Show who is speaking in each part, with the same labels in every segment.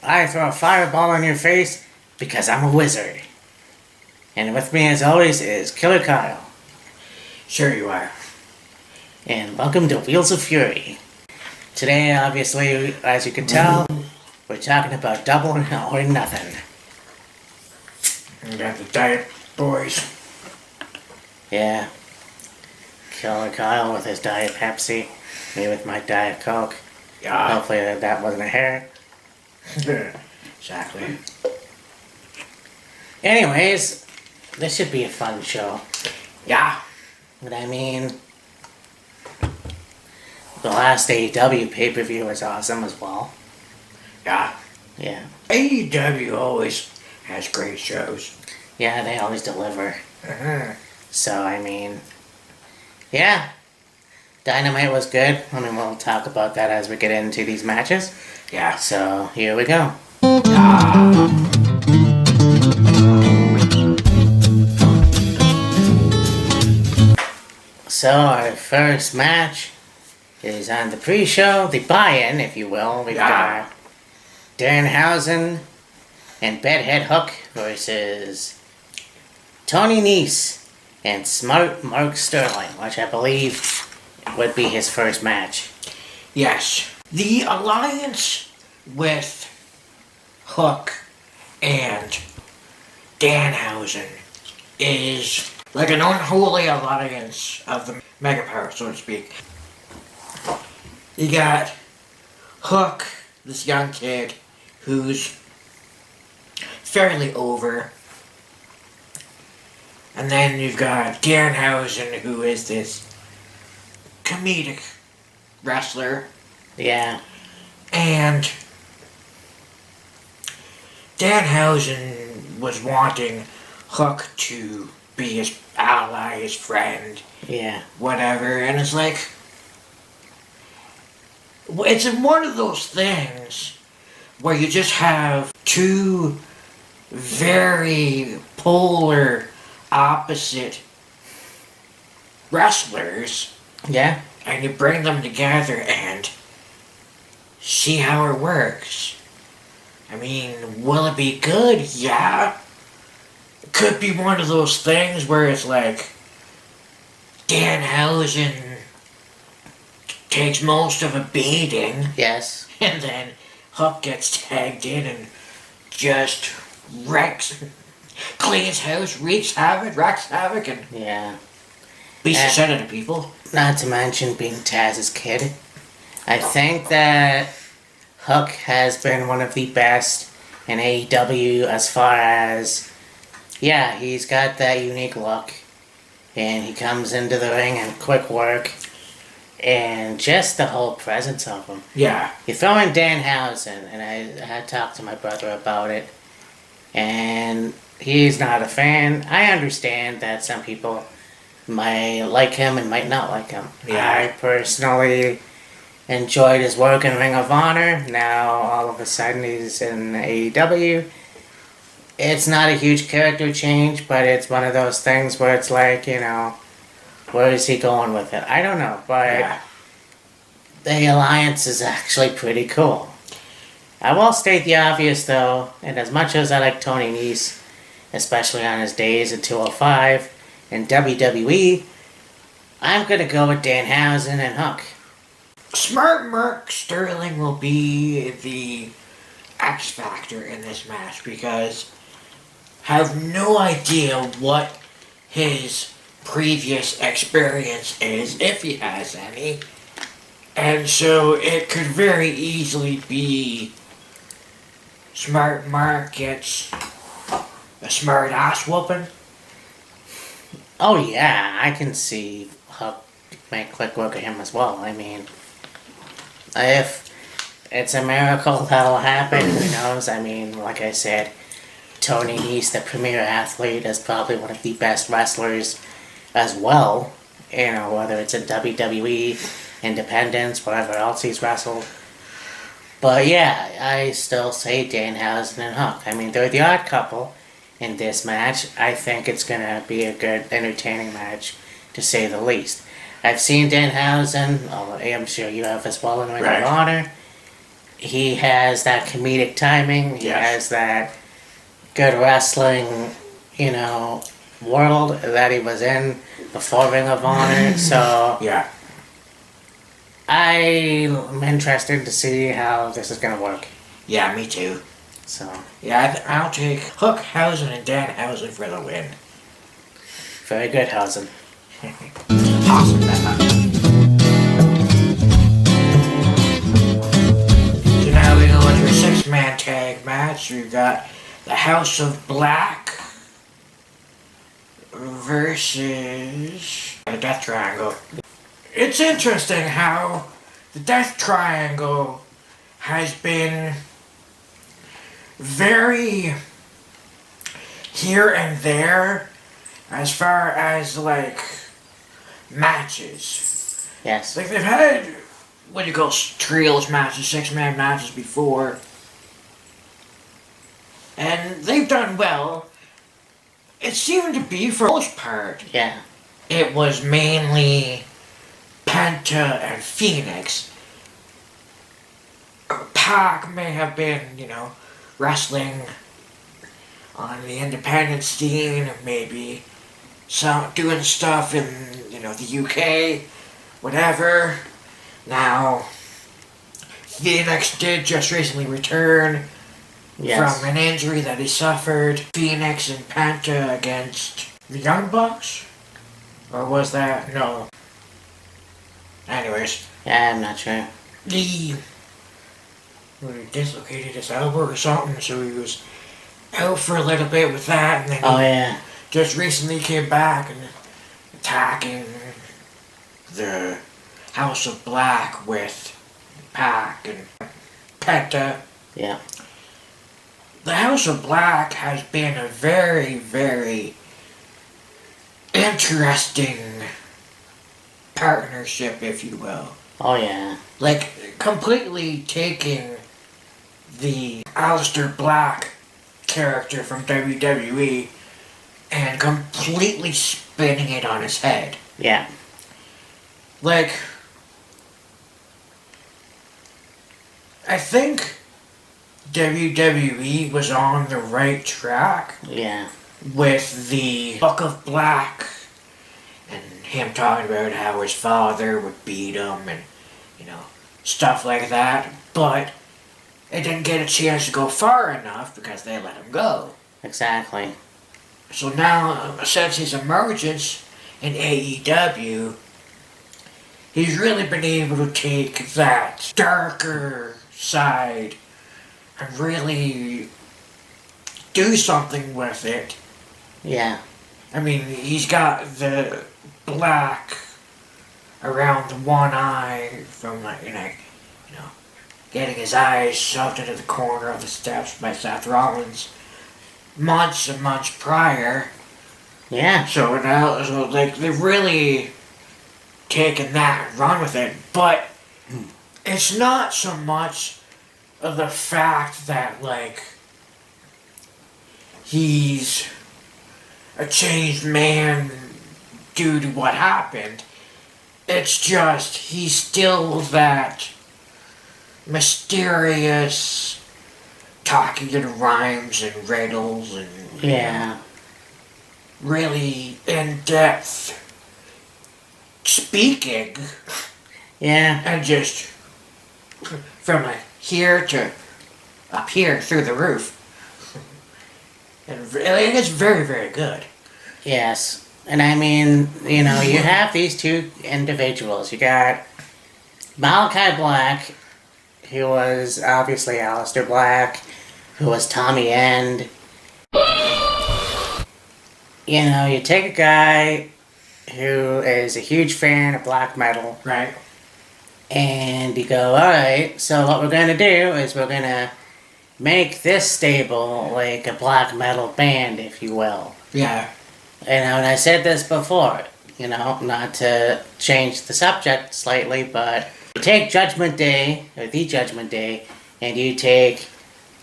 Speaker 1: I throw a fireball in your face because I'm a wizard. And with me, as always, is Killer Kyle.
Speaker 2: Sure you are.
Speaker 1: And welcome to Wheels of Fury. Today, obviously, as you can tell, we're talking about double or nothing.
Speaker 2: We got the Diet Boys.
Speaker 1: Yeah. Killer Kyle with his Diet Pepsi. Me with my Diet Coke.
Speaker 2: Yeah.
Speaker 1: Hopefully that wasn't a hair.
Speaker 2: Exactly.
Speaker 1: Anyways, this should be a fun show.
Speaker 2: Yeah.
Speaker 1: But I mean, the last AEW pay-per-view was awesome as well.
Speaker 2: Yeah.
Speaker 1: Yeah.
Speaker 2: AEW always has great shows.
Speaker 1: Yeah, they always deliver.
Speaker 2: Uh-huh.
Speaker 1: So, I mean, yeah. Dynamite was good. I mean, we'll talk about that as we get into these matches.
Speaker 2: Yeah.
Speaker 1: So, here we go. So, our first match is on the pre-show, the buy-in, if you will. We've got Danhausen and Bedhead Hook versus Tony Nese and Smart Mark Sterling, which I believe would be his first match.
Speaker 2: Yes. The alliance with Hook and Danhausen is like an unholy alliance of the Mega Power, so to speak. You got Hook, this young kid who's fairly over. And then you've got Danhausen, who is this comedic wrestler.
Speaker 1: Yeah.
Speaker 2: And Danhausen was wanting Hook to be his ally, his friend,
Speaker 1: Yeah.
Speaker 2: whatever. And it's like, it's one of those things where you just have two very polar opposite wrestlers,
Speaker 1: Yeah.
Speaker 2: and you bring them together and see how it works. I mean, will it be good? Yeah. It could be one of those things where it's like Danhausen takes most of a beating,
Speaker 1: Yes.
Speaker 2: and then Hook gets tagged in and just wrecks, cleans house, wreaks havoc, and
Speaker 1: Yeah.
Speaker 2: beats the shit out of people.
Speaker 1: Not to mention being Taz's kid. I think that Hook has been one of the best in AEW as far as, yeah, he's got that unique look. And he comes into the ring and quick work. And just the whole presence of him.
Speaker 2: Yeah.
Speaker 1: You throw in Danhausen, and I had talked to my brother about it. And he's not a fan. I understand that some people might like him and might not like him.
Speaker 2: Yeah.
Speaker 1: I personally enjoyed his work in Ring of Honor. Now, all of a sudden, he's in AEW. It's not a huge character change, but it's one of those things where it's like, you know, where is he going with it? I don't know, but the alliance is actually pretty cool. I will state the obvious, though, and as much as I like Tony Nese, especially on his days at 205 in WWE, I'm going to go with Danhausen and Hook.
Speaker 2: Smart Mark Sterling will be the X factor in this match because I have no idea what his previous experience is, if he has any. And so it could very easily be Smart Mark gets a smart ass whooping.
Speaker 1: Oh yeah, I can see Hook make quick work of him as well. I mean, if it's a miracle that'll happen, who knows? I mean, like I said, Tony Nese, the premier athlete, is probably one of the best wrestlers as well. You know, whether it's in WWE, Independence, whatever else he's wrestled. But yeah, I still say Danhausen and Hook. I mean, they're the odd couple in this match. I think it's going to be a good, entertaining match, to say the least. I've seen Danhausen, I'm sure you have as well, in Ring of Honor. he has that comedic timing. He
Speaker 2: Yes.
Speaker 1: has that good wrestling, world that he was in before Ring of Honor. So
Speaker 2: Yeah.
Speaker 1: I'm interested to see how this is going to work.
Speaker 2: Yeah, me too.
Speaker 1: So,
Speaker 2: Yeah, I'll take Hookhausen and Danhausen for the win.
Speaker 1: very good, Hausen.
Speaker 2: Awesome. So now we go into a 6-man tag match. We've got the House of Black versus the Death Triangle. It's interesting how the Death Triangle has been very here and there as far as like matches.
Speaker 1: Yes.
Speaker 2: Like they've had what do you call trios matches, 6-man matches before, and they've done well. It seemed to be for the most part.
Speaker 1: Yeah.
Speaker 2: It was mainly Penta and Phoenix. Pac may have been, wrestling on the independent scene, maybe doing stuff in, the UK, whatever. Now, Phoenix did just recently return
Speaker 1: Yes.
Speaker 2: from an injury that he suffered. Phoenix and Penta against the Young Bucks? Or was that? No. Anyways,
Speaker 1: Yeah, I'm not sure.
Speaker 2: he dislocated his elbow or something, so he was out for a little bit with that, and then
Speaker 1: Oh,
Speaker 2: he
Speaker 1: yeah.
Speaker 2: just recently came back and attacking the House of Black with Pac and Penta.
Speaker 1: Yeah.
Speaker 2: The House of Black has been a very, very interesting partnership, if you will.
Speaker 1: Oh, yeah.
Speaker 2: Like, completely taking the Aleister Black character from WWE and completely spinning it on his head.
Speaker 1: Yeah.
Speaker 2: Like, I think WWE was on the right track
Speaker 1: Yeah.
Speaker 2: with the Book of Black and him talking about how his father would beat him and, stuff like that. But it didn't get a chance to go far enough because they let him go.
Speaker 1: Exactly.
Speaker 2: So now, since his emergence in AEW, he's really been able to take that darker side and really do something with it.
Speaker 1: Yeah.
Speaker 2: I mean, he's got the black around the one eye from, getting his eyes shoved into the corner of the steps by Seth Rollins months and months prior.
Speaker 1: Yeah.
Speaker 2: So now, they've really taken that and run with it, but it's not so much of the fact that, he's a changed man due to what happened. It's just, he's still that mysterious, talking in rhymes and riddles and
Speaker 1: Yeah.
Speaker 2: really in-depth speaking,
Speaker 1: Yeah.
Speaker 2: and just from here to up here through the roof. And it's very, very good.
Speaker 1: Yes. And I mean, you have these two individuals. You got Malachi Black, who was obviously Aleister Black, who was Tommy End. You take a guy who is a huge fan of black metal,
Speaker 2: Right.
Speaker 1: and you go, alright, so what we're going to do is we're going to make this stable like a black metal band, if you will.
Speaker 2: Yeah.
Speaker 1: And I said this before, not to change the subject slightly, but you take Judgment Day, or the Judgment Day, and you take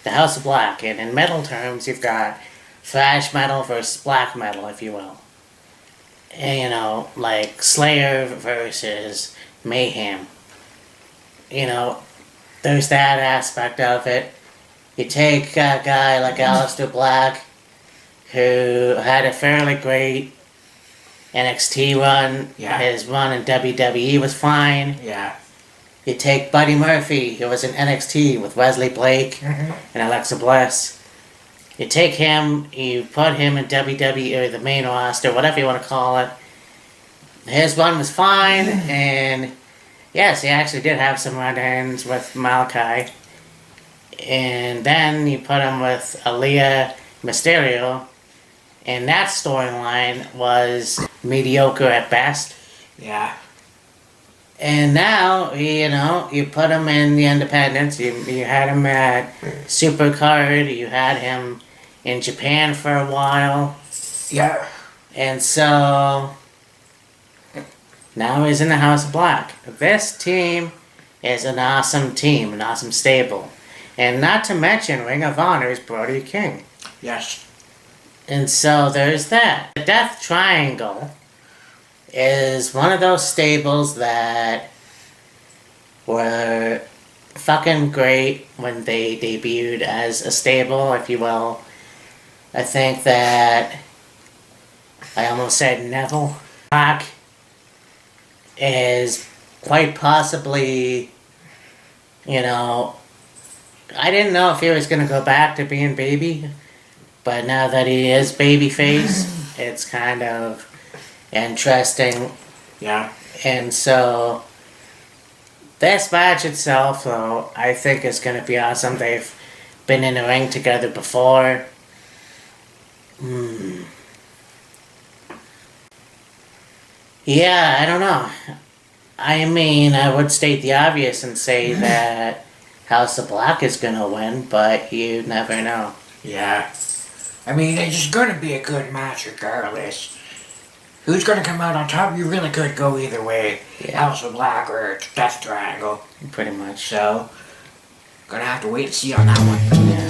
Speaker 1: the House of Black, and in metal terms, you've got thrash metal versus black metal, if you will. And, like Slayer versus Mayhem. there's that aspect of it. You take a guy like Aleister Black, who had a fairly great NXT run.
Speaker 2: Yeah.
Speaker 1: His run in WWE was fine.
Speaker 2: Yeah.
Speaker 1: You take Buddy Murphy, who was in NXT with Wesley Blake and Alexa Bliss. You take him, you put him in WWE or the main roster, whatever you want to call it. His run was fine, and yes, he actually did have some run-ins with Malachi. And then you put him with Aaliyah Mysterio, and that storyline was mediocre at best.
Speaker 2: Yeah.
Speaker 1: And now, you put him in the independents. You had him at Supercard. You had him in Japan for a while.
Speaker 2: Yeah.
Speaker 1: And so, now he's in the House of Black. This team is an awesome team, an awesome stable. And not to mention Ring of Honor's Brody King.
Speaker 2: Yes.
Speaker 1: And so there's that. The Death Triangle is one of those stables that were fucking great when they debuted as a stable, if you will. I think that I almost said Neville Black is quite possibly, I didn't know if he was going to go back to being baby, but now that he is babyface, it's kind of interesting.
Speaker 2: Yeah.
Speaker 1: And so, this match itself, though, I think is going to be awesome. They've been in the ring together before. Yeah, I don't know. I mean, I would state the obvious and say that House of Black is going to win, but you never know.
Speaker 2: Yeah. I mean, it's just going to be a good match regardless. Who's going to come out on top? You really could go either way.
Speaker 1: Yeah.
Speaker 2: House of Black or Death Triangle.
Speaker 1: Pretty much.
Speaker 2: So, gonna have to wait and see on that one.
Speaker 1: Yeah.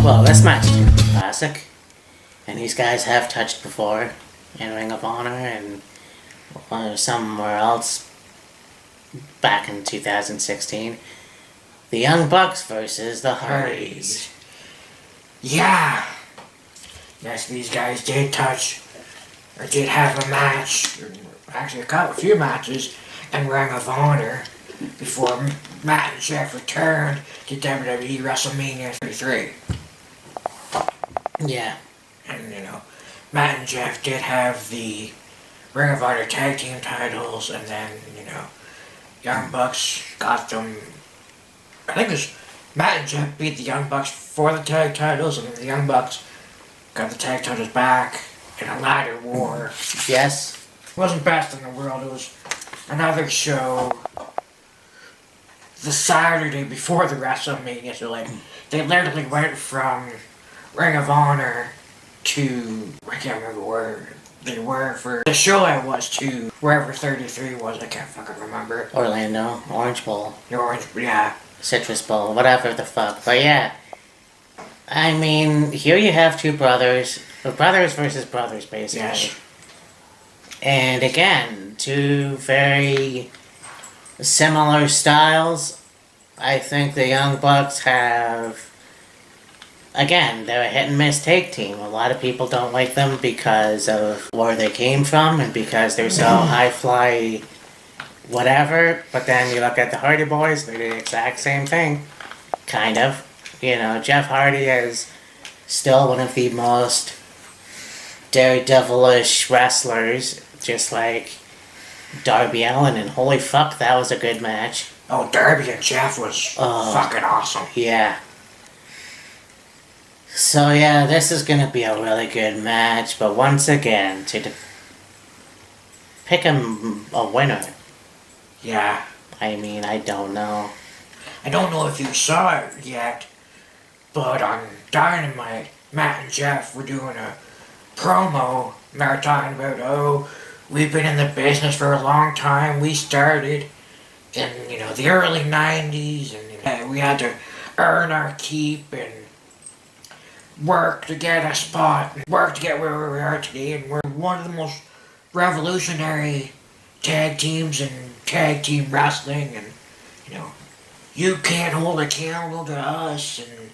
Speaker 1: Well, this match is going to be classic. And these guys have touched before in Ring of Honor and somewhere else back in 2016. The Young Bucks versus the Hardys.
Speaker 2: Yeah. Yes, these guys did touch, or did have a match, actually a few matches in Ring of Honor before Matt and Jeff returned to WWE WrestleMania 33.
Speaker 1: Yeah.
Speaker 2: And, Matt and Jeff did have the Ring of Honor tag team titles, and then, Young Bucks got them. I think it was Matt and Jeff beat the Young Bucks for the tag titles, and then the Young Bucks got the tag titles back in a ladder war.
Speaker 1: Yes.
Speaker 2: It wasn't best in the world. It was another show the Saturday before the WrestleMania. So, they literally went from Ring of Honor to, I can't remember where they were for the show I was to, wherever 33 was, I can't fucking remember.
Speaker 1: Orlando, Orange Bowl.
Speaker 2: Yeah.
Speaker 1: Citrus Bowl, whatever the fuck. But yeah, I mean, here you have two brothers versus brothers, basically.
Speaker 2: Yes.
Speaker 1: And again, two very similar styles. I think the Young Bucks have, again, they're a hit and miss take team. A lot of people don't like them because of where they came from and because they're so high fly, whatever. But then you look at the Hardy Boys, they're the exact same thing. Kind of. Jeff Hardy is still one of the most daredevilish wrestlers, just like Darby Allin, and holy fuck, that was a good match.
Speaker 2: Oh, Darby and Jeff was fucking awesome.
Speaker 1: Yeah. So yeah, this is gonna be a really good match, but once again, to pick a winner.
Speaker 2: Yeah.
Speaker 1: I mean, I don't know.
Speaker 2: I don't know if you saw it yet, but on Dynamite, Matt and Jeff were doing a promo, and they were talking about, we've been in the business for a long time. We started in, the early 90s, and we had to earn our keep and work to get a spot, and work to get where we are today, and we're one of the most revolutionary tag teams and tag team wrestling, and you can't hold a candle to us, and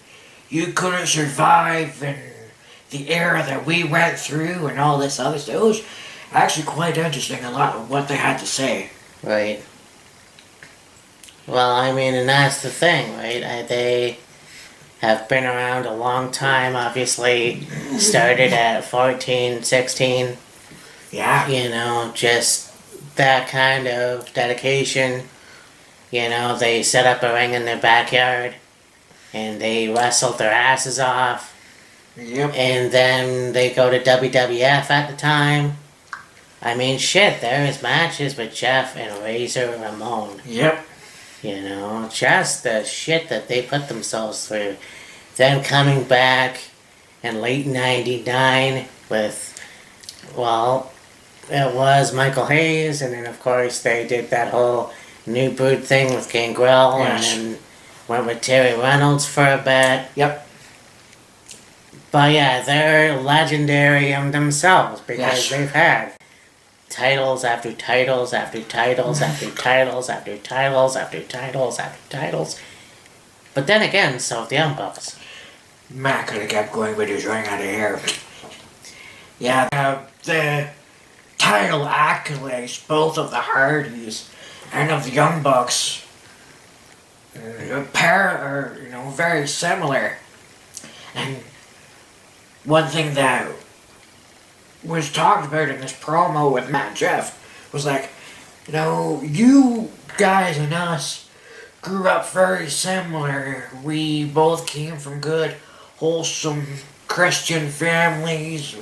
Speaker 2: you couldn't survive in the era that we went through, and all this other stuff. It was actually quite interesting, a lot of what they had to say.
Speaker 1: Right. Well, I mean, and that's the thing, right? They have been around a long time, obviously. Started at 14, 16.
Speaker 2: Yeah.
Speaker 1: Just that kind of dedication. They set up a ring in their backyard and they wrestled their asses off.
Speaker 2: Yep.
Speaker 1: And then they go to WWF at the time. I mean, shit, there's matches with Jeff and Razor Ramon.
Speaker 2: Yep.
Speaker 1: Just the shit that they put themselves through. Then coming back in late 99 with, well, it was Michael Hayes, and then of course they did that whole New Brood thing with Gangrel,
Speaker 2: Yes.
Speaker 1: and then went with Terry Reynolds for a bit.
Speaker 2: Yep.
Speaker 1: But yeah, they're legendary themselves because
Speaker 2: Yes.
Speaker 1: they've had titles after titles after titles after titles after titles after titles after titles. But then again, so have the Young Bucks.
Speaker 2: Matt could have kept going, but he was running out of air. Yeah, the title accolades, both of the Hardys and of the Young Bucks, are very similar. And one thing that was talked about in this promo with Matt and Jeff was like, you guys and us grew up very similar. We both came from good, wholesome Christian families.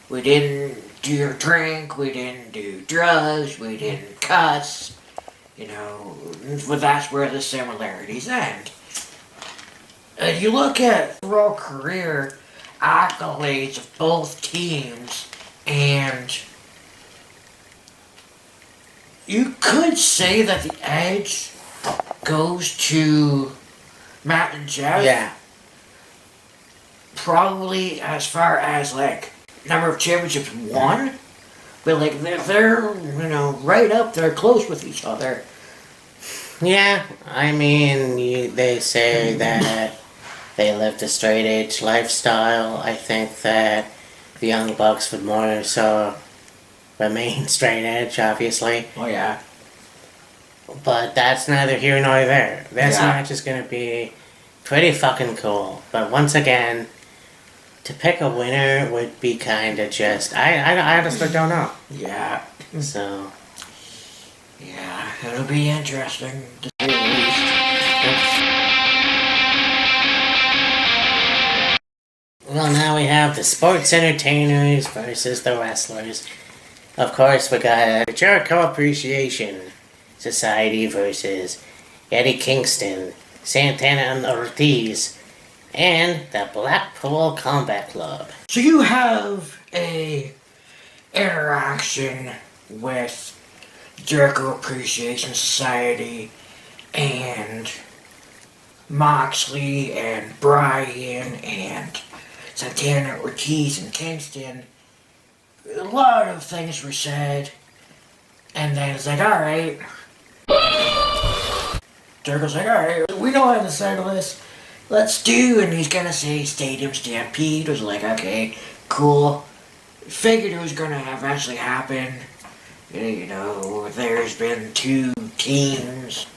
Speaker 2: We didn't drink, we didn't do drugs, we didn't cuss. But that's where the similarities end. And you look at the overall career accolades of both teams, and you could say that the edge goes to Matt and Jeff.
Speaker 1: Yeah.
Speaker 2: Probably as far as number of championships won, but they're right up there, close with each other.
Speaker 1: Yeah, I mean, they say that they lived a straight edge lifestyle. I think that the Young Bucks would more so remain straight edge, obviously.
Speaker 2: Oh yeah.
Speaker 1: But that's neither here nor there. This
Speaker 2: Yeah.
Speaker 1: match is going to be pretty fucking cool. But once again, to pick a winner would be kind of just... I honestly don't know.
Speaker 2: Yeah.
Speaker 1: So...
Speaker 2: Yeah, it'll be interesting to say the least.
Speaker 1: Well, now we have the sports entertainers versus the wrestlers. Of course, we got the Jericho Appreciation Society versus Eddie Kingston, Santana and Ortiz, and the Blackpool Combat Club.
Speaker 2: So you have a interaction with Jericho Appreciation Society and Moxley and Bryan and Santana, Ortiz, and Kingston. A lot of things were said, and then it's like, alright. Jericho's like, alright, we know how to settle this. Let's do, and he's gonna say Stadium Stampede. I was like, okay, cool. Figured it was gonna eventually happen. There's been two teams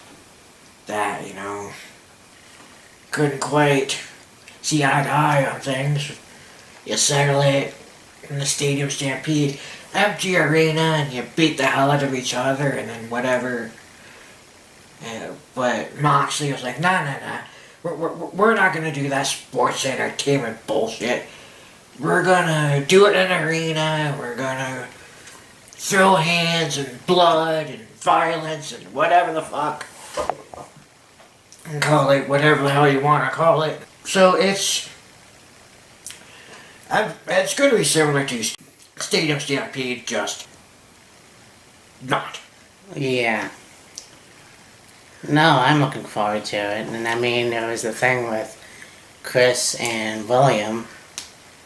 Speaker 2: that, couldn't quite see eye to eye on things. You settle it in the Stadium Stampede, empty arena, and you beat the hell out of each other, and then whatever. But Moxley was like, nah. We're not gonna do that sports entertainment bullshit. We're gonna do it in an arena, we're gonna throw hands and blood and violence and whatever the fuck. And call it whatever the hell you want to call it. So it's going to be similar to Stadium Stampede, just not.
Speaker 1: Yeah. No, I'm looking forward to it. And I mean, there was the thing with Chris and William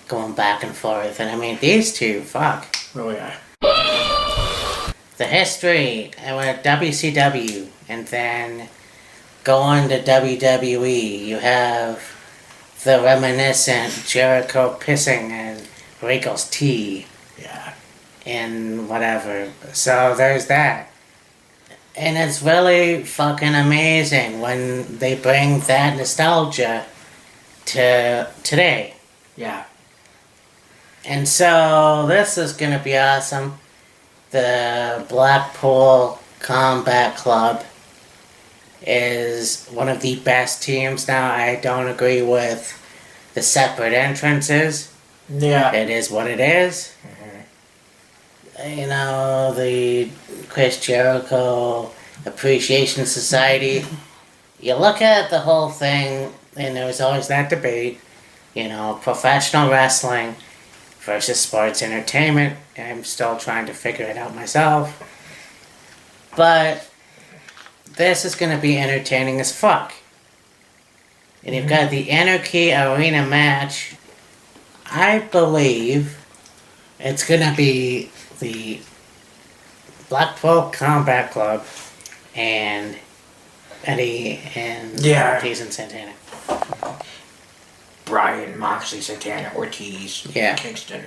Speaker 1: going back and forth. And I mean, these two, fuck.
Speaker 2: Oh yeah.
Speaker 1: the history with WCW, and then going to WWE, you have the reminiscent Jericho pissing in Rico's tea.
Speaker 2: Yeah.
Speaker 1: And whatever. So there's that. And it's really fucking amazing when they bring that nostalgia to today.
Speaker 2: Yeah.
Speaker 1: And so this is gonna be awesome. The Blackpool Combat Club is one of the best teams now. I don't agree with the separate entrances.
Speaker 2: Yeah.
Speaker 1: It is what it is. You know, the Chris Jericho Appreciation Society. You look at the whole thing, and there was always that debate, you know, professional wrestling versus sports entertainment. I'm still trying to figure it out myself. But this is going to be entertaining as fuck. And you've got the Anarchy Arena match. I believe it's going to be the Blackpool Combat Club and Eddie and Ortiz and Santana.
Speaker 2: Brian, Moxley, Santana, Ortiz, Kingston.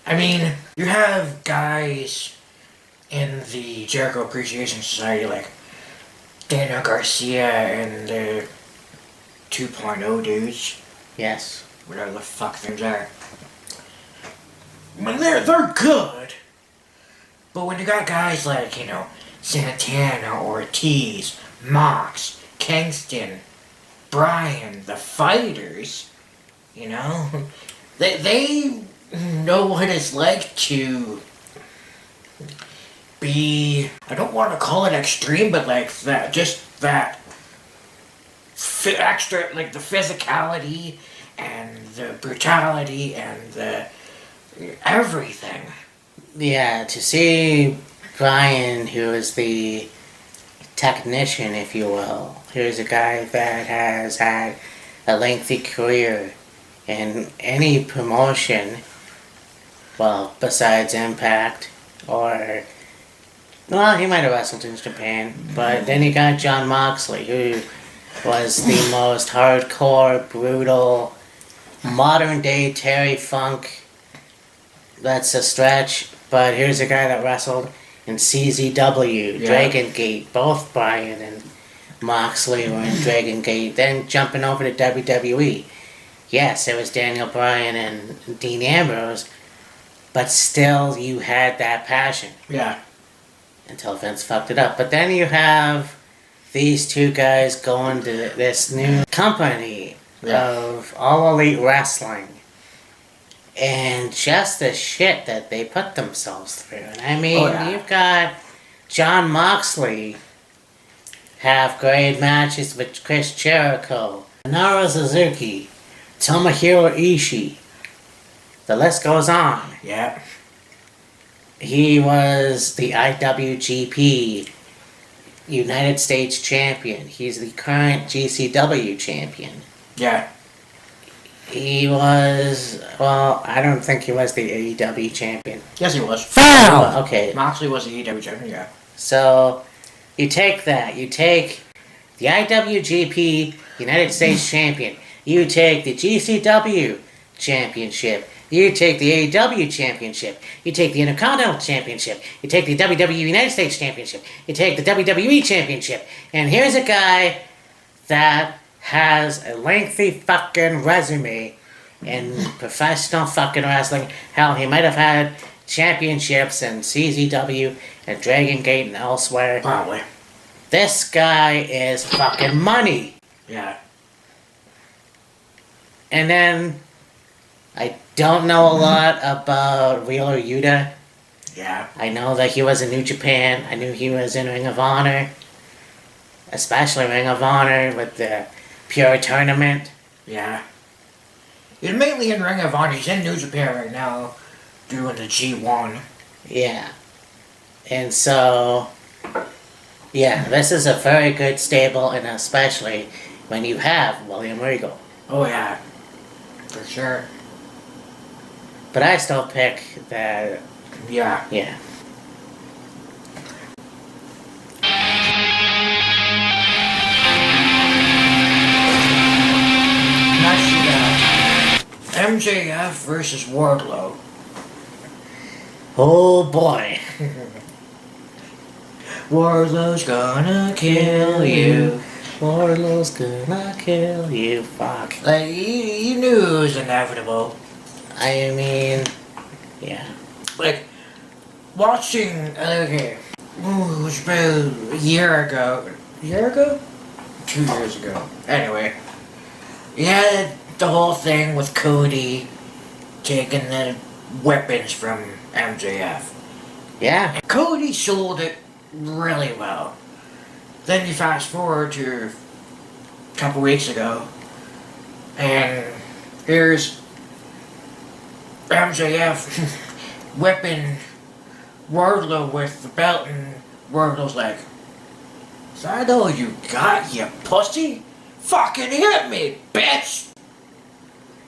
Speaker 2: I mean, you have guys in the Jericho Appreciation Society like Daniel Garcia and the 2.0 dudes.
Speaker 1: Yes.
Speaker 2: Whatever the fuck things are. When they're good. But when you got guys like, you know, Santana, Ortiz, Mox, Kingston, Bryan, the fighters, you know, they know what it's like to be, I don't want to call it extreme, but like that, just that extra, like the physicality and the brutality and the everything.
Speaker 1: Yeah, to see Bryan, who is the technician, if you will, who's a guy that has had a lengthy career in any promotion, well, besides Impact, or, well, he might have wrestled in Japan, but then you got Jon Moxley, who was the most hardcore, brutal, modern-day Terry Funk. That's a stretch, but here's a guy that wrestled in CZW, Dragon Gate. Both Bryan and Moxley were in Dragon Gate. Then jumping over to WWE. Yes, it was Daniel Bryan and Dean Ambrose, but still you had that passion.
Speaker 2: Yeah.
Speaker 1: Until Vince fucked it up. But then you have these two guys going to this new company of All Elite Wrestling. And just the shit that they put themselves through. And I mean, you've got Jon Moxley have great matches with Chris Jericho, Minoru Suzuki, Tomohiro Ishii. The list goes on.
Speaker 2: Yeah.
Speaker 1: He was the IWGP United States Champion. He's the current GCW Champion.
Speaker 2: Yeah.
Speaker 1: He was, well, I don't think he was the AEW champion.
Speaker 2: Yes, he was.
Speaker 1: Foul! Okay.
Speaker 2: Moxley was the AEW champion, yeah.
Speaker 1: So, you take that. You take the IWGP United States champion. You take the GCW championship. You take the AEW championship. You take the Intercontinental championship. You take the WWE United States championship. You take the WWE championship. And here's a guy that has a lengthy fucking resume in professional fucking wrestling. Hell, he might have had championships in CZW and Dragon Gate and elsewhere.
Speaker 2: Probably.
Speaker 1: This guy is fucking money.
Speaker 2: Yeah.
Speaker 1: And then, I don't know a lot about Wheeler Yuta.
Speaker 2: Yeah.
Speaker 1: I know that he was in New Japan. I knew he was in Ring of Honor. Especially Ring of Honor with the Pure Tournament.
Speaker 2: Yeah. He's mainly in Ring of Honor. He's in New Japan right now, doing the G1.
Speaker 1: Yeah. And so, yeah, this is a very good stable, and especially when you have William Regal.
Speaker 2: Oh, yeah. For sure.
Speaker 1: But I still pick the
Speaker 2: Yeah.
Speaker 1: Yeah.
Speaker 2: Next you got MJF versus Warlow.
Speaker 1: Oh boy.
Speaker 2: Warlow's gonna kill you.
Speaker 1: Warlow's gonna kill you. Fuck.
Speaker 2: Like, you knew it was inevitable.
Speaker 1: I mean, yeah.
Speaker 2: Like, watching, okay, it was about a year ago. A year ago? 2 years ago. Anyway, you had the whole thing with Cody taking the weapons from MJF.
Speaker 1: Yeah.
Speaker 2: And Cody sold it really well. Then you fast forward to a couple weeks ago, and here's MJF whipping Warlow with the belt, and Warlow's like, "Is that all you got, you pussy? Fucking hit me, bitch!"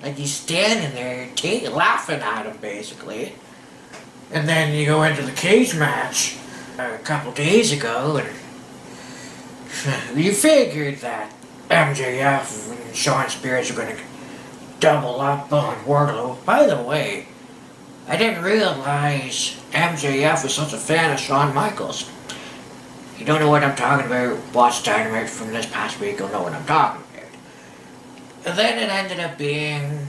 Speaker 2: Like, he's standing there laughing at him, basically. And then you go into the cage match a couple days ago, and you figured that MJF and Shawn Spears are going to double up on Warlow. By the way, I didn't realize MJF was such a fan of Shawn Michaels. If you don't know what I'm talking about, watch Dynamite from this past week, you'll know what I'm talking about. And then it ended up being,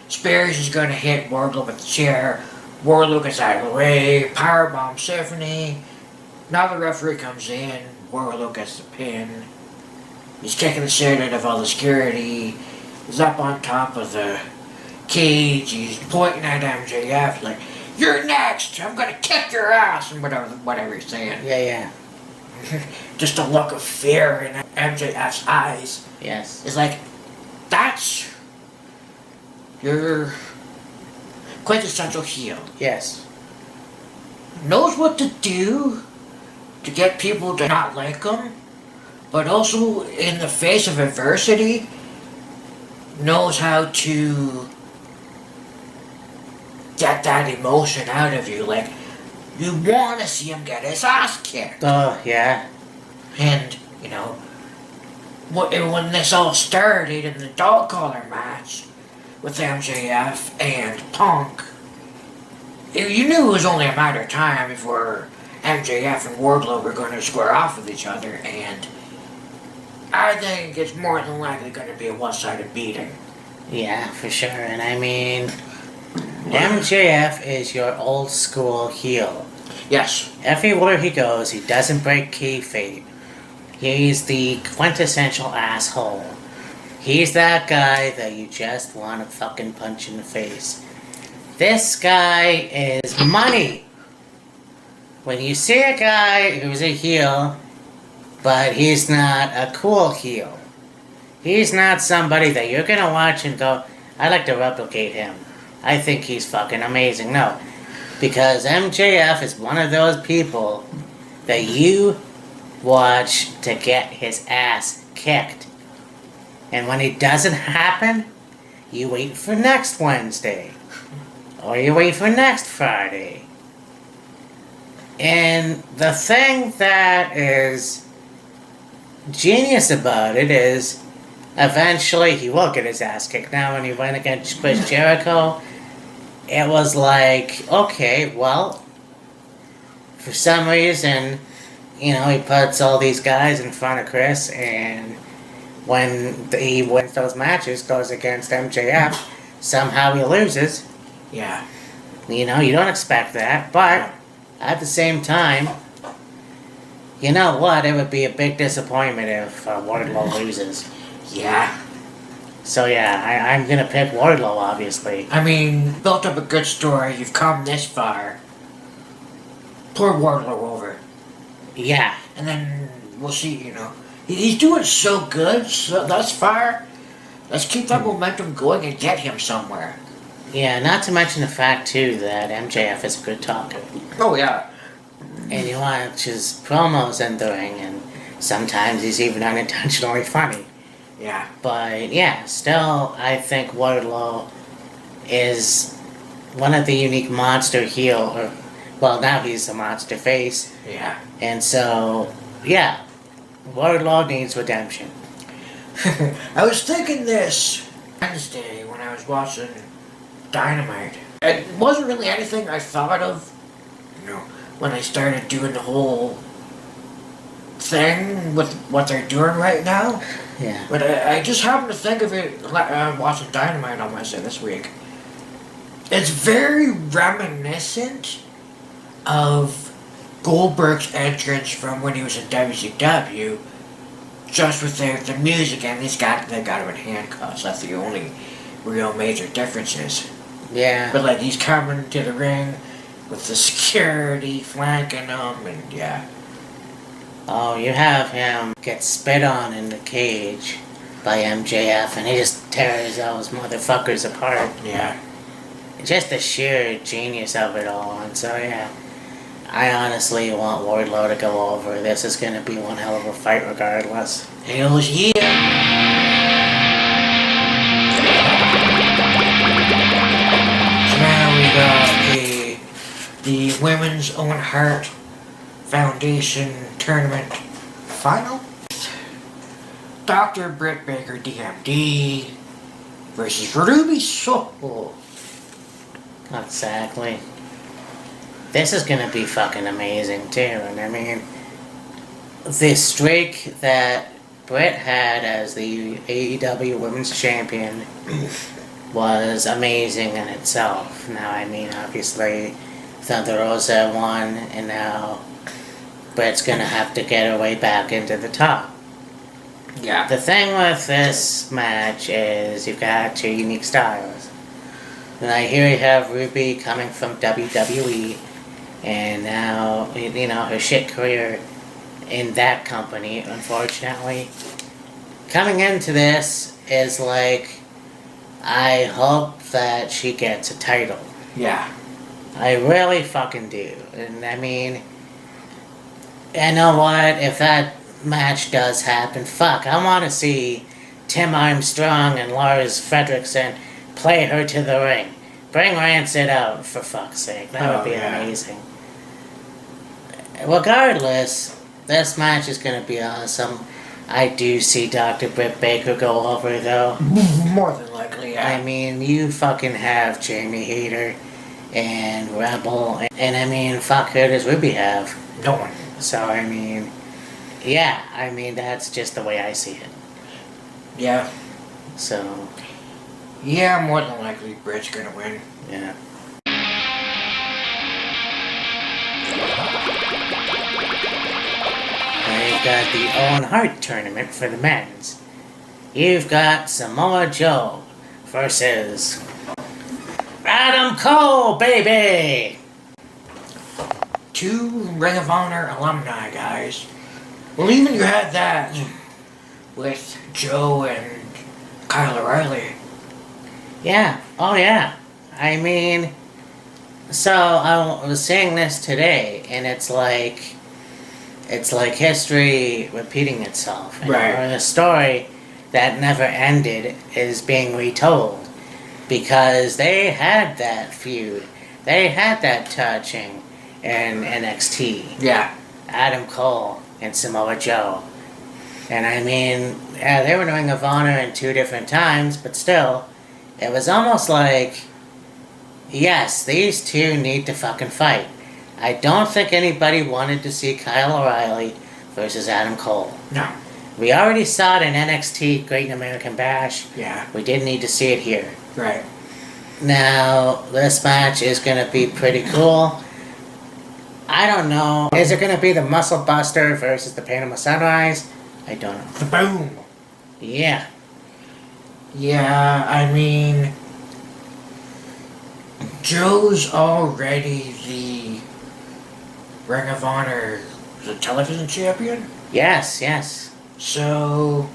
Speaker 2: Spears is going to hit Warlow with the chair. Warlow gets out of the way, powerbomb Stephanie. Now the referee comes in, Warlow gets the pin. He's kicking the shit out of all the security. He's up on top of the cage. He's pointing at MJF like, "You're next! I'm gonna kick your ass!" and whatever he's saying.
Speaker 1: Yeah.
Speaker 2: Just a look of fear in MJF's eyes.
Speaker 1: Yes.
Speaker 2: It's like, that's your quintessential heel.
Speaker 1: Yes.
Speaker 2: Knows what to do to get people to not like him, but also in the face of adversity, knows how to get that emotion out of you. Like, you want to see him get his ass kicked.
Speaker 1: Oh, yeah.
Speaker 2: And, when this all started in the dog collar match with MJF and Punk, you knew it was only a matter of time before MJF and Wardlow were going to square off with each other, and I think it's more than likely going to be a one-sided beating.
Speaker 1: Yeah, for sure. And I mean, MJF is your old school heel.
Speaker 2: Yes.
Speaker 1: Everywhere he goes, he doesn't break kayfabe. He's the quintessential asshole. He's that guy that you just want to fucking punch in the face. This guy is money. When you see a guy who's a heel, but he's not a cool heel. He's not somebody that you're gonna watch and go, "I'd like to replicate him. I think he's fucking amazing." No. Because MJF is one of those people that you watch to get his ass kicked. And when it doesn't happen, you wait for next Wednesday. Or you wait for next Friday. And the thing that is genius about it is eventually he will get his ass kicked. Now when he went against Chris Jericho, it was like, okay, well, for some reason, he puts all these guys in front of Chris, and when he wins those matches, goes against MJF, somehow he loses.
Speaker 2: Yeah.
Speaker 1: You don't expect that, but at the same time, you know what? It would be a big disappointment if Wardlow loses.
Speaker 2: Yeah.
Speaker 1: So yeah, I'm gonna pick Warlow, obviously.
Speaker 2: I mean, built up a good story. You've come this far. Pour Warlow over.
Speaker 1: Yeah.
Speaker 2: And then we'll see, He's doing so good thus far. Let's keep that momentum going and get him somewhere.
Speaker 1: Yeah, not to mention the fact, too, that MJF is a good talker.
Speaker 2: Oh, yeah.
Speaker 1: And you watch his promos in the ring, and sometimes he's even unintentionally funny.
Speaker 2: Yeah.
Speaker 1: But, yeah, still, I think Warlow is one of the unique monster heel, or, well, now he's a monster face.
Speaker 2: Yeah.
Speaker 1: And so, yeah, Warlow needs redemption.
Speaker 2: I was thinking this Wednesday when I was watching Dynamite. It wasn't really anything I thought of, when they started doing the whole thing with what they're doing right now.
Speaker 1: Yeah.
Speaker 2: But I just happened to think of it watching Dynamite on Wednesday this week. It's very reminiscent of Goldberg's entrance from when he was in WCW, just with the music, and they got him in handcuffs. That's the only real major differences.
Speaker 1: Yeah.
Speaker 2: But he's coming to the ring with the security flanking him, and yeah.
Speaker 1: Oh, you have him get spit on in the cage by MJF, and he just tears those motherfuckers apart.
Speaker 2: Yeah.
Speaker 1: Just the sheer genius of it all, and so yeah. I honestly want Wardlow to go over. This is going to be one hell of a fight regardless.
Speaker 2: Hells yeah! So now we got the Women's Owen Hart Foundation Tournament Final. Dr. Britt Baker, DMD, versus Ruby Soho.
Speaker 1: Exactly. This is gonna be fucking amazing too, and I mean, the streak that Britt had as the AEW Women's Champion was amazing in itself. Now, I mean, obviously, Thunder Rosa won, and now Britt's gonna have to get her way back into the top.
Speaker 2: Yeah.
Speaker 1: The thing with this match is you've got two unique styles. And I hear you have Ruby coming from WWE, and now, her shit career in that company, unfortunately. Coming into this is I hope that she gets a title.
Speaker 2: Yeah.
Speaker 1: I really fucking do. And I mean, you know what? If that match does happen, fuck, I want to see Tim Armstrong and Lars Fredrickson play her to the ring. Bring Rancid out, for fuck's sake. That would be amazing. Regardless, this match is going to be awesome. I do see Dr. Britt Baker go over, though.
Speaker 2: More than likely, yeah.
Speaker 1: I mean, you fucking have Jamie Hayter and Rebel, and I mean, fuck, who does Ruby have?
Speaker 2: No one.
Speaker 1: So, I mean, yeah, I mean, that's just the way I see it.
Speaker 2: Yeah.
Speaker 1: So,
Speaker 2: yeah, more than likely Britt's gonna win.
Speaker 1: yeah. Now you've got the Owen Hart tournament for the men's. You've got Samoa Joe versus Adam Cole, baby!
Speaker 2: Two Ring of Honor alumni, guys. Well, even you had that with Joe and Kyle O'Reilly.
Speaker 1: Yeah, oh yeah. I mean, so I was saying this today, and it's like history repeating itself.
Speaker 2: Right.
Speaker 1: Or the story that never ended is being retold. Because they had that feud. They had that touching in NXT.
Speaker 2: Yeah.
Speaker 1: Adam Cole and Samoa Joe. And I mean, yeah, they were in Ring of Honor in two different times, but still, it was almost like, yes, these two need to fucking fight. I don't think anybody wanted to see Kyle O'Reilly versus Adam Cole.
Speaker 2: No.
Speaker 1: We already saw it in NXT Great American Bash.
Speaker 2: Yeah.
Speaker 1: We didn't need to see it here.
Speaker 2: Right.
Speaker 1: Now, this match is going to be pretty cool. I don't know. Is it going to be the Muscle Buster versus the Panama Sunrise? I don't know.
Speaker 2: The Boom.
Speaker 1: Yeah.
Speaker 2: Yeah, I mean, Joe's already the Ring of Honor television champion.
Speaker 1: Yes, yes.
Speaker 2: So,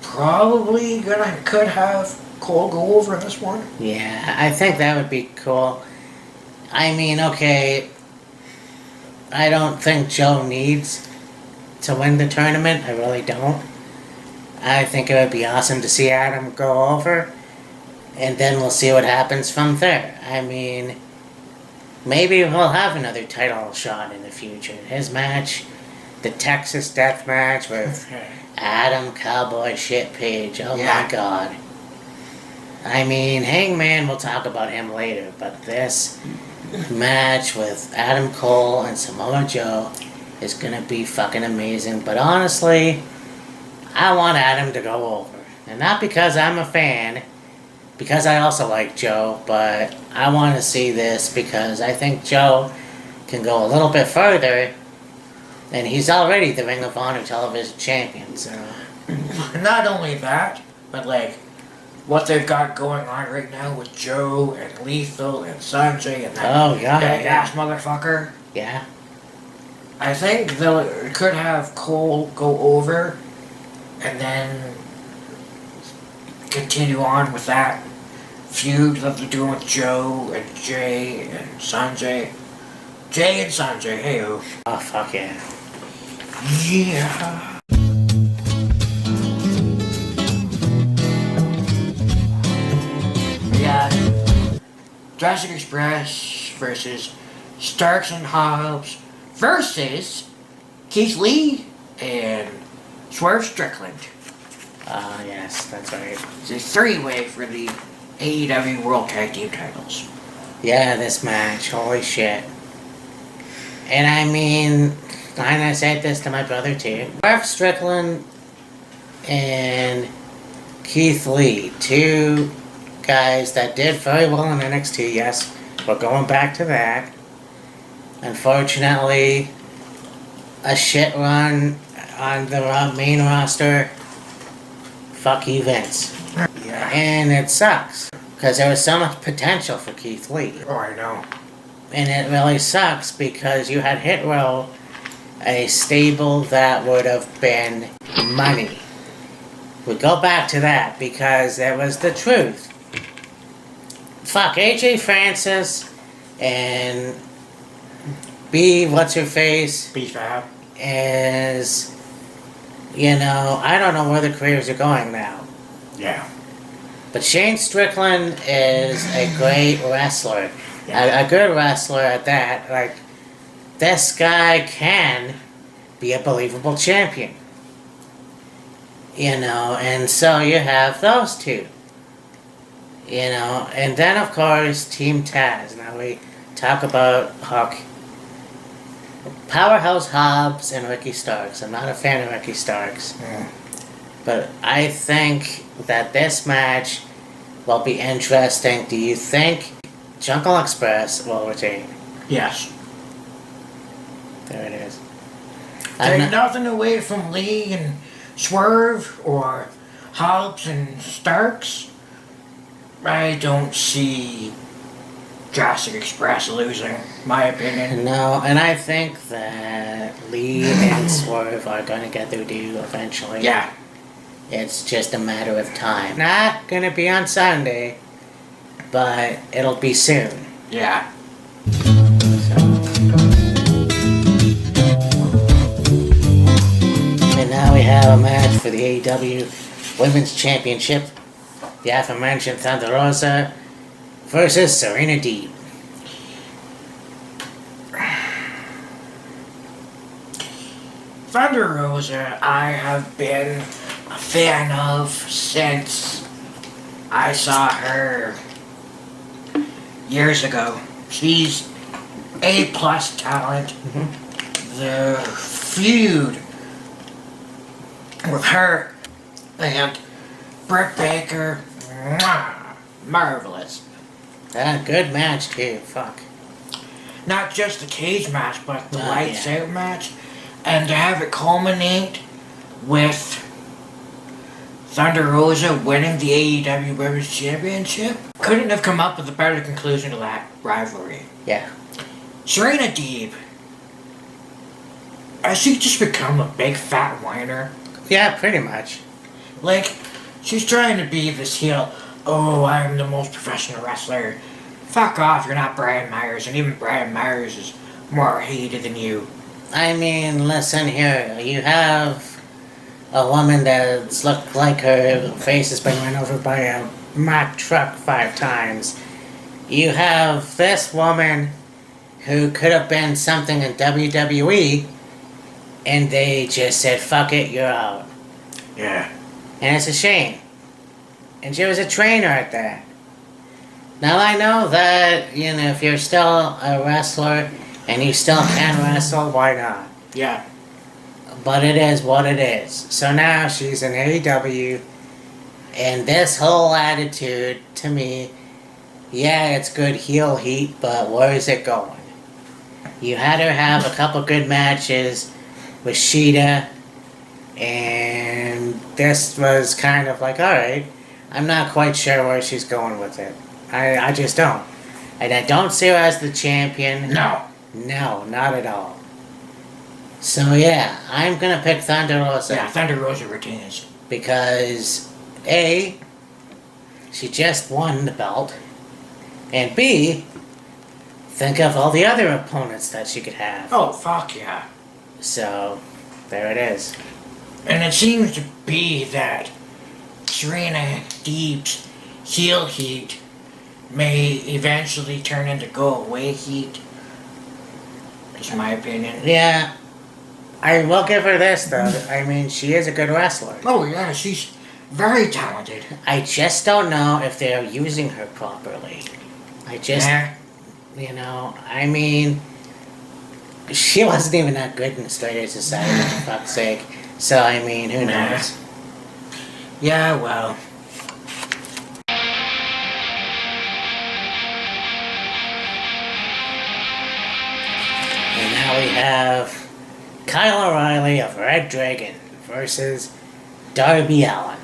Speaker 2: probably could have Cole go over in this one.
Speaker 1: Yeah, I think that would be cool. I mean, okay, I don't think Joe needs to win the tournament. I really don't. I think it would be awesome to see Adam go over. And then we'll see what happens from there. I mean, maybe we'll have another title shot in the future. His match, the Texas Death Match with Adam Cowboy Shit Page. Oh my god. I mean, Hangman, we'll talk about him later, but this match with Adam Cole and Samoa Joe is gonna be fucking amazing. But honestly, I want Adam to go over. And not because I'm a fan, because I also like Joe, but I want to see this because I think Joe can go a little bit further, and he's already the Ring of Honor Television Champion, so...
Speaker 2: Not only that, but like, what they've got going on right now with Joe and Lethal and Sanjay and that big-ass motherfucker.
Speaker 1: Yeah.
Speaker 2: I think they could have Cole go over and then continue on with that feud that they're doing with Joe and Jay and Sanjay. Jay and Sanjay, hey-o.
Speaker 1: Oh, fuck yeah.
Speaker 2: Yeah. We got Jurassic Express versus Starks and Hobbs versus Keith Lee and Swerve Strickland.
Speaker 1: Yes, that's right.
Speaker 2: It's a three-way for the AEW World Tag Team titles.
Speaker 1: Yeah, this match, holy shit. And I mean, and I said this to my brother too. Swerve Strickland and Keith Lee, two guys that did very well in NXT, yes. We're going back to that. Unfortunately, a shit run on the main roster. Fuck you, Vince.
Speaker 2: Yeah.
Speaker 1: And it sucks, because there was so much potential for Keith Lee.
Speaker 2: Oh, I know.
Speaker 1: And it really sucks, because you had Hit Row, a stable that would have been money. We go back to that, because it was the truth. Fuck, AJ Francis and what's-her-face
Speaker 2: B-Fab
Speaker 1: is... You know, I don't know where the careers are going now.
Speaker 2: Yeah.
Speaker 1: But Shane Strickland is a great wrestler. Yeah. A good wrestler at that. Like, this guy can be a believable champion. You know, and so you have those two. You know, and then of course, Team Taz. Now we talk about Huck. Powerhouse Hobbs and Ricky Starks. I'm not a fan of Ricky Starks.
Speaker 2: Yeah.
Speaker 1: But I think that this match will be interesting. Do you think Jungle Express will retain?
Speaker 2: Yes.
Speaker 1: There it is.
Speaker 2: Take nothing away from Lee and Swerve or Hobbs and Starks. I don't see Jurassic Express losing, my opinion.
Speaker 1: No, and I think that Lee and Swerve are going to get their due eventually.
Speaker 2: Yeah.
Speaker 1: It's just a matter of time. Not going to be on Sunday, but it'll be soon.
Speaker 2: Yeah.
Speaker 1: And now we have a match for the AEW Women's Championship. The aforementioned Thunder Rosa versus Serena Deeb.
Speaker 2: Thunder Rosa, I have been a fan of since I saw her years ago. She's A-plus talent. Mm-hmm. The feud with her and Britt Baker, marvelous.
Speaker 1: Good match too, fuck.
Speaker 2: Not just the cage match, but the lights out match. And to have it culminate with Thunder Rosa winning the AEW Women's Championship, couldn't have come up with a better conclusion to that rivalry.
Speaker 1: Yeah.
Speaker 2: Serena Deeb, has she just become a big fat whiner?
Speaker 1: Yeah, pretty much.
Speaker 2: Like, she's trying to be this heel, oh, I'm the most professional wrestler. Fuck off, you're not Brian Myers, and even Brian Myers is more hated than you.
Speaker 1: I mean, listen here, you have a woman that's looked like her face has been run over by a Mack truck 5 times. You have this woman who could have been something in WWE, and they just said, fuck it, you're out.
Speaker 2: Yeah.
Speaker 1: And it's a shame. And she was a trainer at that. Now I know that, if you're still a wrestler and you still can wrestle, why not?
Speaker 2: Yeah.
Speaker 1: But it is what it is. So now she's in AEW, and this whole attitude, to me, yeah, it's good heel heat, but where is it going? You had her have a couple good matches with Sheeta, and this was kind of like, alright, I'm not quite sure where she's going with it. I just don't. And I don't see her as the champion.
Speaker 2: No.
Speaker 1: No, not at all. So yeah, I'm gonna pick Thunder Rosa.
Speaker 2: Yeah, Thunder Rosa retains.
Speaker 1: Because A, she just won the belt, and B, think of all the other opponents that she could have.
Speaker 2: Oh, fuck yeah.
Speaker 1: So, there it is.
Speaker 2: And it seems to be that Serena Deeb's heel heat may eventually turn into go-away heat. That's my opinion.
Speaker 1: Yeah, I will give her this though. I mean, she is a good wrestler.
Speaker 2: Oh yeah, she's very talented.
Speaker 1: I just don't know if they're using her properly. I just, I mean, she wasn't even that good in Straight Edge Society, for fuck's sake. So, I mean, who knows?
Speaker 2: Yeah, well.
Speaker 1: And now we have Kyle O'Reilly of Red Dragon versus Darby Allin.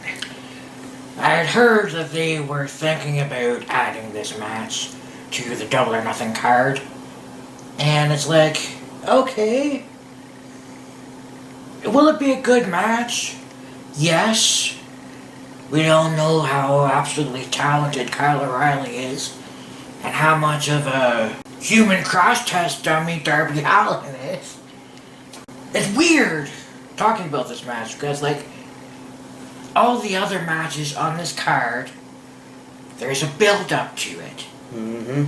Speaker 2: I had heard that they were thinking about adding this match to the Double or Nothing card. And it's like, okay. Will it be a good match? Yes. We all know how absolutely talented Kyle O'Reilly is. And how much of a human cross-test dummy Darby Allin is. It's weird talking about this match because, like, all the other matches on this card, there's a build-up to it.
Speaker 1: Mm-hmm.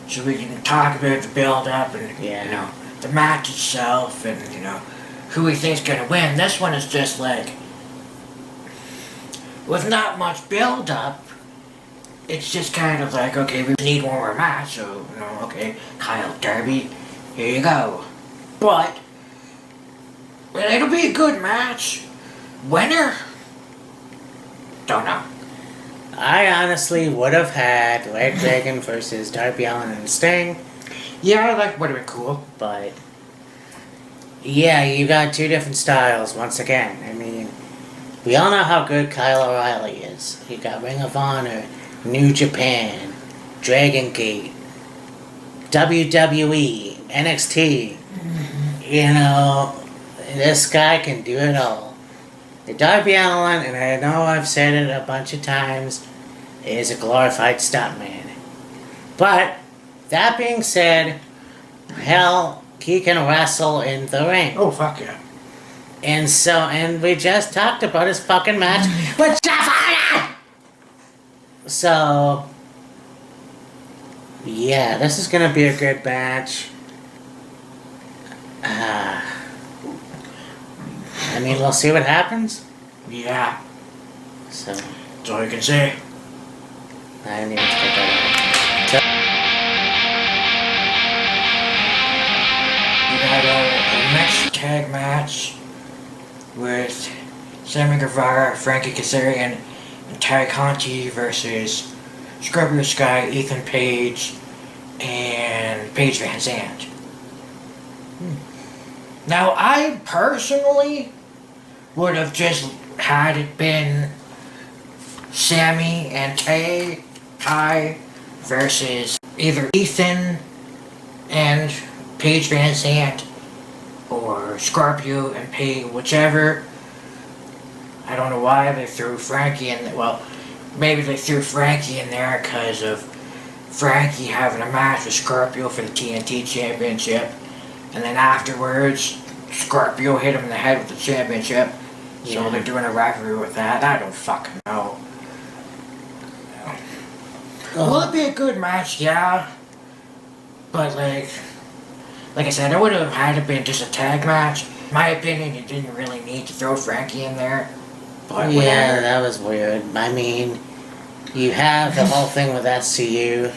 Speaker 2: So we can talk about the build-up and, the match itself and, who we think's gonna win. This one is just like, with not much build-up, it's just kind of like, okay, we need one more match, so, okay, Kyle, Darby, here you go. But, it'll be a good match. Winner? Don't know.
Speaker 1: I honestly would have had Red Dragon versus Darby Allin and Sting.
Speaker 2: Yeah, that would have been cool.
Speaker 1: But, yeah, you got two different styles once again. I mean, we all know how good Kyle O'Reilly is. You got Ring of Honor, New Japan, Dragon Gate, WWE, NXT. This guy can do it all. Darby Allin, and I know I've said it a bunch of times, is a glorified stuntman. But, that being said, hell, he can wrestle in the ring.
Speaker 2: Oh, fuck yeah.
Speaker 1: And we just talked about his fucking match with Jeff Hardy! So, yeah, this is gonna be a good match. I mean, we'll see what happens.
Speaker 2: Yeah.
Speaker 1: So,
Speaker 2: That's all you can say.
Speaker 1: I didn't even get that out.
Speaker 2: We got a next tag match with Sammy Guevara, Frankie Kazarian, and Ty Conti versus Scorpio Sky, Ethan Page, and Paige Van Zandt. Now, I personally would have just had it been Sammy and Ty versus either Ethan and Paige Van Zandt or Scorpio and Paige, whichever. I don't know why they threw Frankie in. Well, maybe they threw Frankie in there because of Frankie having a match with Scorpio for the TNT Championship. And then afterwards, Scorpio hit him in the head with the championship. So they're doing a rivalry with that. I don't fucking know. Will it be a good match? Yeah. But like I said, it would have had to been just a tag match. My opinion, you didn't really need to throw Frankie in there. But
Speaker 1: Yeah,
Speaker 2: whatever.
Speaker 1: that was weird. I mean, you have the whole thing with SCU.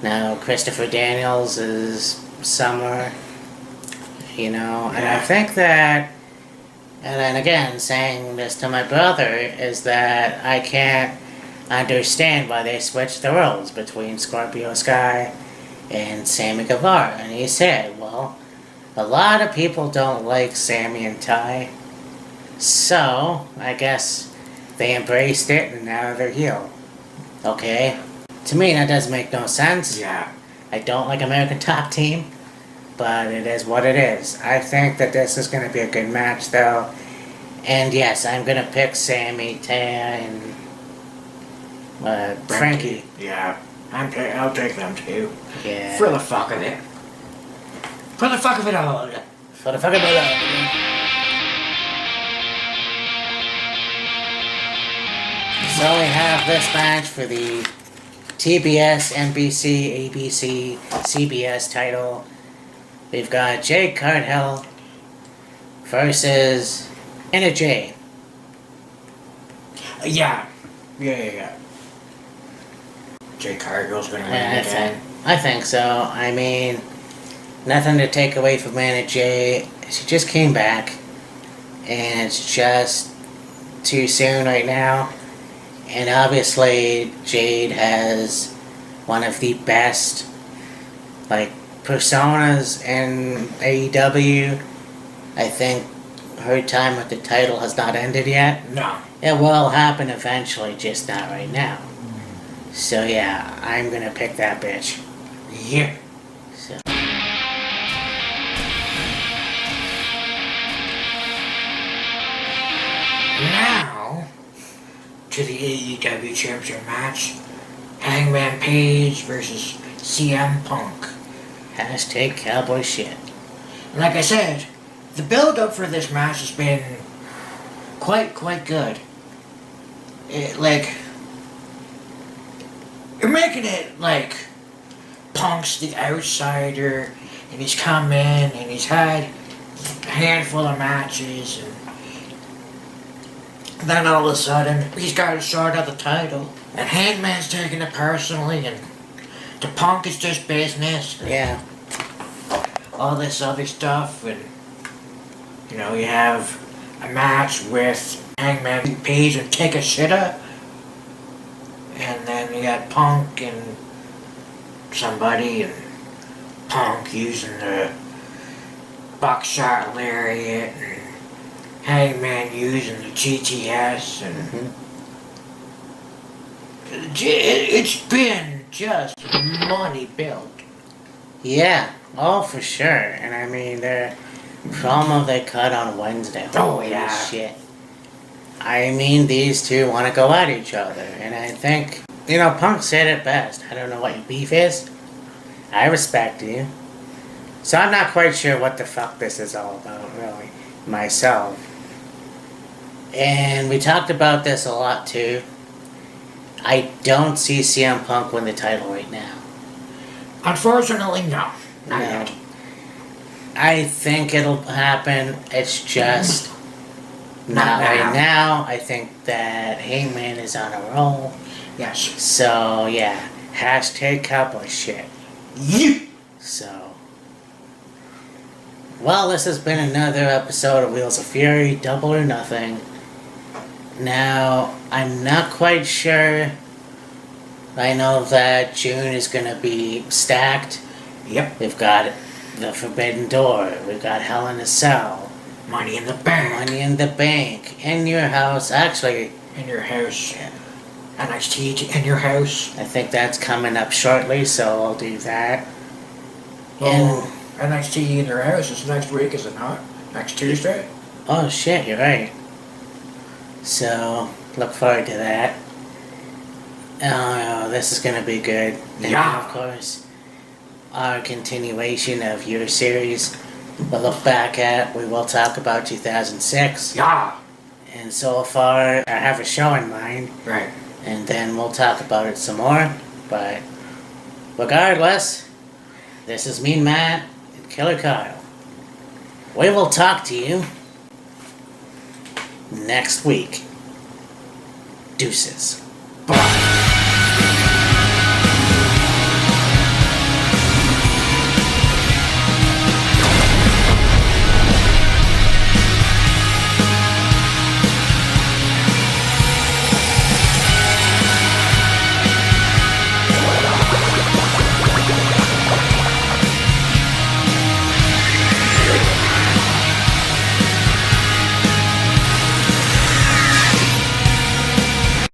Speaker 1: Now, Christopher Daniels is Summer. You know, and I think that, and then again, saying this to my brother, is that I can't understand why they switched the roles between Scorpio Sky and Sammy Guevara. And he said, well, a lot of people don't like Sammy and Ty, so I guess they embraced it and now they're heel. Okay? To me, that doesn't make no sense.
Speaker 2: Yeah.
Speaker 1: I don't like American Top Team, but it is what it is. I think that this is going to be a good match, though. And yes, I'm going to pick Sammy, Taya, and Frankie.
Speaker 2: Yeah. I'll take them too.
Speaker 1: Yeah.
Speaker 2: For the fuck of it. For the fuck of it all.
Speaker 1: For the fucking below. So we have this match for the TBS, NBC, ABC, CBS title. We've got Jade Cargill versus Anna Jay.
Speaker 2: Yeah. Jade Cargill's gonna win again.
Speaker 1: I think so. I mean, nothing to take away from Anna Jay. She just came back, and it's just too soon right now. And obviously, Jade has one of the best, personas in AEW. I think her time with the title has not ended yet.
Speaker 2: No.
Speaker 1: It will happen eventually, just not right now. So yeah, I'm gonna pick that bitch.
Speaker 2: Yeah.
Speaker 1: So.
Speaker 2: Now, to the AEW Championship match. Hangman Page versus CM Punk.
Speaker 1: Hashtag cowboy shit.
Speaker 2: Like I said, the build-up for this match has been quite good. You're making it like Punk's the outsider, and he's come in, and he's had a handful of matches, and then all of a sudden, he's got a shot at the title, and Hangman's taking it personally, and to Punk it's just business.
Speaker 1: Yeah.
Speaker 2: All this other stuff, and you have a match with Hangman Page and Takeshita, and then you got Punk and somebody, and Punk using the buckshot lariat, and Hangman using the GTS, and it's been just money built.
Speaker 1: Yeah. Oh, for sure. And I mean, the promo they cut on Wednesday.
Speaker 2: Oh, yeah.
Speaker 1: Shit. I mean, these two want to go at each other. And I think, Punk said it best. I don't know what your beef is. I respect you. So I'm not quite sure what the fuck this is all about, really, myself. And we talked about this a lot, too. I don't see CM Punk win the title right now.
Speaker 2: Unfortunately, no. Not
Speaker 1: No.
Speaker 2: yet.
Speaker 1: I think it'll happen. It's just not right now. I think that Hangman is on a roll.
Speaker 2: Yes.
Speaker 1: So, yeah. Hashtag cowboy shit.
Speaker 2: Yeah.
Speaker 1: So. Well, this has been another episode of Wheels of Fury, Double or Nothing. Now, I'm not quite sure. I know that June is going to be stacked.
Speaker 2: Yep.
Speaker 1: We've got the Forbidden Door. We've got Hell in a Cell.
Speaker 2: Money in the bank.
Speaker 1: Money in the Bank. In your house. Actually,
Speaker 2: In your house. NXT in your house.
Speaker 1: I think that's coming up shortly, so I'll do that.
Speaker 2: Oh, NXT in your house is next week, is it not? Next Tuesday?
Speaker 1: Oh shit, you're right. So, look forward to that. Oh, this is gonna be good. And
Speaker 2: Yeah.
Speaker 1: of course, our continuation of your series we'll look back at. We will talk about 2006.
Speaker 2: Yeah.
Speaker 1: And so far, I have a show in mind.
Speaker 2: Right.
Speaker 1: And then we'll talk about it some more. But regardless, this is Mean Matt and Killer Kyle. We will talk to you next week. Deuces.
Speaker 2: Bye.